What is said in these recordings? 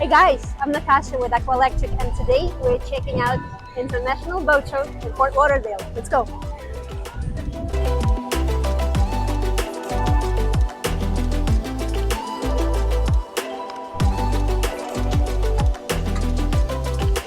Hey guys, I'm Natasha with Aqua Electric, and today we're checking out International Boat Show in Fort Lauderdale. Let's go.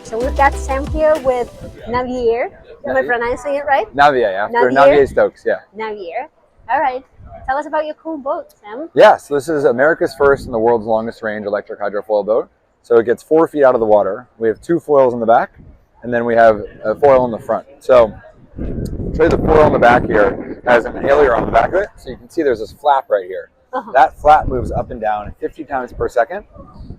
So we've got Sam here with Navier. Am I pronouncing it right? Navier, yeah. Navier Stokes, yeah. Navier. All right. Tell us about your cool boat, Sam. Yeah, so this is America's first and the world's longest range electric hydrofoil boat. So it gets 4 feet out of the water. We have 2 foils in the back, and then we have a foil in the front. So, I'll show you the foil in the back here. It has an inhaler on the back of it. So you can see there's this flap right here. That flap moves up and down 50 times per second.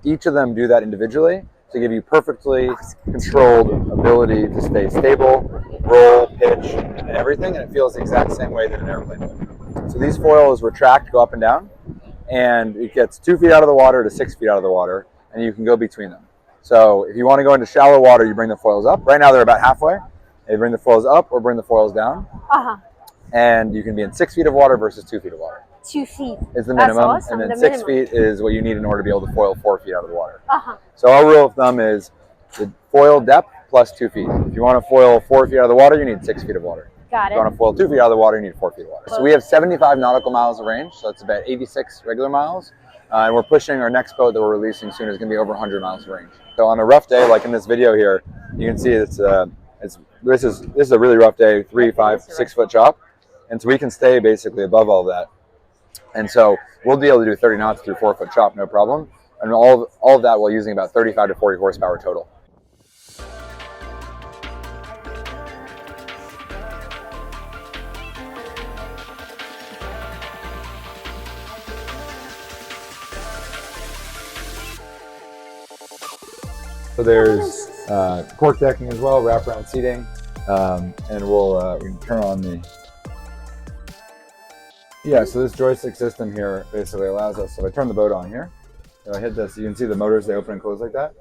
Each of them do that individually to give you perfectly controlled ability to stay stable, roll, pitch, and everything, and it feels the exact same way that an airplane would. So these foils retract, go up and down, and it gets 2 feet out of the water to 6 feet out of the water, and you can go between them. So if you want to go into shallow water, you bring the foils up. Right now they're about halfway. You bring the foils up or bring the foils down. And you can be in 6 feet of water versus 2 feet of water. 2 feet is the minimum, awesome. And then 6 feet is what you need in order to be able to foil 4 feet out of the water. So our rule of thumb is the foil depth plus 2 feet. If you want to foil 4 feet out of the water, you need 6 feet of water. Got it. If you want to foil 2 feet out of the water, you need 4 feet of water. So we have 75 nautical miles of range, so that's about 86 regular miles. And we're pushing our next boat that we're releasing soon is going to be over 100 miles of range. So on a rough day, like in this video here, you can see this is a really rough day, 3, 5, 6 foot chop. And so we can stay basically above all that. And so we'll be able to do 30 knots through 4 foot chop, no problem. And all of that while using about 35 to 40 horsepower total. So there's cork decking as well, wraparound seating, and we can turn on the. Yeah, so this joystick system here basically allows us. So if I turn the boat on here, so I hit this, you can see the motors, they open and close like that.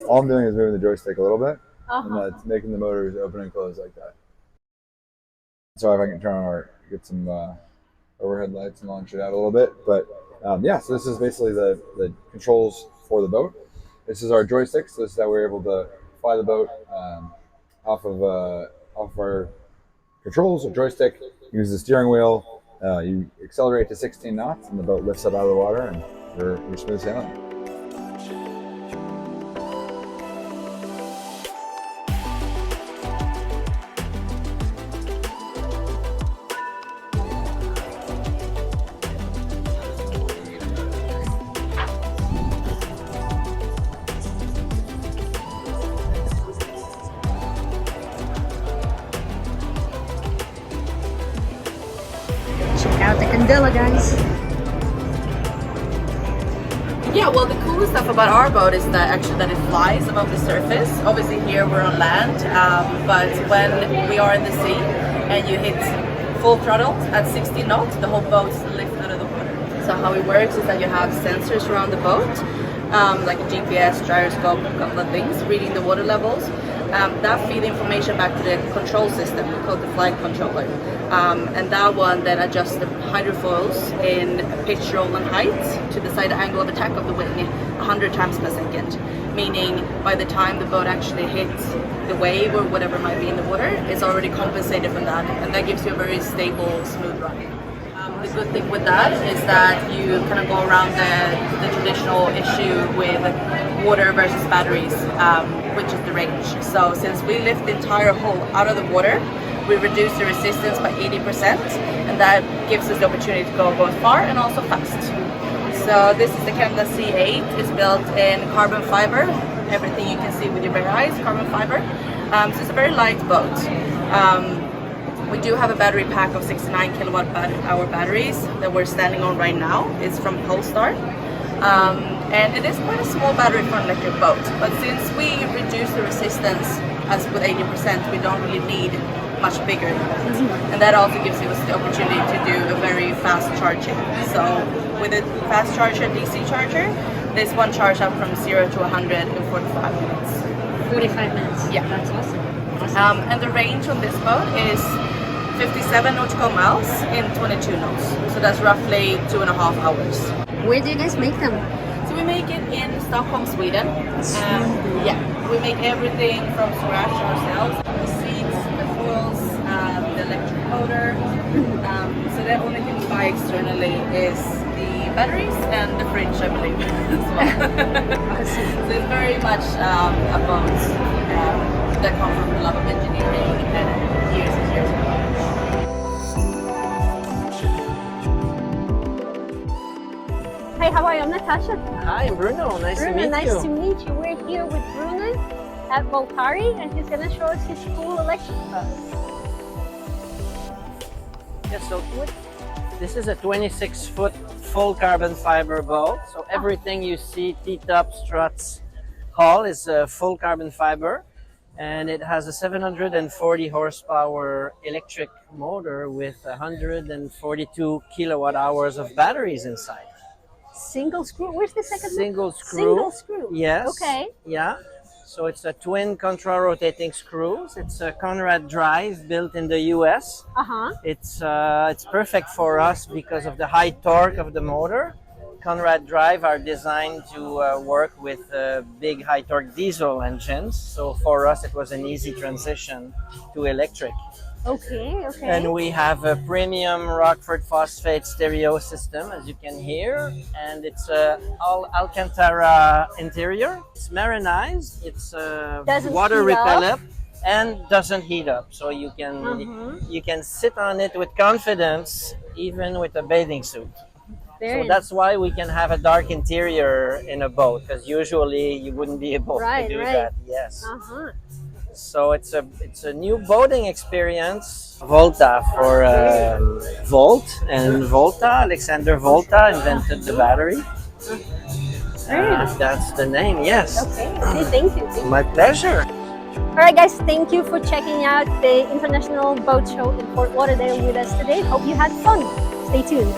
All I'm doing is moving the joystick a little bit, and that's making the motors open and close like that. So if I can turn on or get some overhead lights and launch it out a little bit, but. Yeah, so this is basically the controls for the boat. This is our joystick, so this is how we're able to fly the boat off of our controls or joystick. Use the steering wheel, you accelerate to 16 knots, and the boat lifts up out of the water, and we're smooth sailing. Check out the Candela, guys. Yeah, well, the coolest stuff about our boat is that it flies above the surface. Obviously here we're on land, but when we are in the sea and you hit full throttle at 60 knots, the whole boat's lifted out of the water. So how it works is that you have sensors around the boat, like a GPS, gyroscope, a couple of things, reading the water levels. That feed information back to the control system called the flight controller. And that one then adjusts the hydrofoils in pitch, roll and height to decide the angle of attack of the wing 100 times per second. Meaning by the time the boat actually hits the wave or whatever might be in the water, it's already compensated from that, and that gives you a very stable, smooth run. The good thing with that is that you kind of go around the traditional issue with water versus batteries, which is the range. So since we lift the entire hull out of the water, we reduce the resistance by 80%, and that gives us the opportunity to go both far and also fast. So this is the Candela C-8. It's built in carbon fiber. Everything you can see with your bare eyes, carbon fiber. So it's a very light boat. We do have a battery pack of 69 kilowatt hour batteries that we're standing on right now. It's from Polestar. And it is quite a small battery for an electric boat. But since we reduce the resistance as with 80%, we don't really need much bigger than that. And that also gives us the opportunity to do a very fast charging. So with a fast charger, DC charger, this one charges up from 0 to 100 in 45 minutes. 45 minutes? Yeah. That's awesome. And the range on this boat is 57 nautical miles in 22 knots. So that's roughly 2.5 hours. Where do you guys make them? So we make it in Stockholm, Sweden. Yeah, we make everything from scratch ourselves. The seats, the foils, the electric motor. So the only thing we buy externally is the batteries and the fridge, I believe, as well. So it's very much a boat that comes from a lot of engineering and years and years of knowledge. Hi, how are you? I'm Natasha. Hi, I'm Bruno. Nice to Bruno, meet you. nice to meet you. We're here with Bruno at Voltari, and he's going to show us his cool electric boat. Yeah, so this is a 26-foot full carbon fiber boat. So everything you see, T-top, struts, hull is full carbon fiber. And it has a 740 horsepower electric motor with 142 kilowatt hours of batteries inside. Single screw? Where's the second one? Single screw. Single screw. Yes. Okay. Yeah. So it's a twin contra-rotating screws. It's a Conrad drive built in the US. Uh-huh. It's perfect for us because of the high torque of the motor. Conrad drive are designed to work with big high torque diesel engines. So for us, it was an easy transition to electric. Okay, okay. And we have a premium Rockford phosphate stereo system, as you can hear. And it's all Alcantara interior. It's marinized. It's water repellent and doesn't heat up. So you can sit on it with confidence, even with a bathing suit. So that's why we can have a dark interior in a boat, because usually you wouldn't be able to do that. Yes. Uh-huh. So it's a new boating experience. Volta for Volt, and Volta, Alexander Volta invented the battery. That's the name, yes. Okay, thank you. My pleasure. All right, guys, thank you for checking out the International Boat Show in Fort Lauderdale with us today. Hope you had fun. Stay tuned.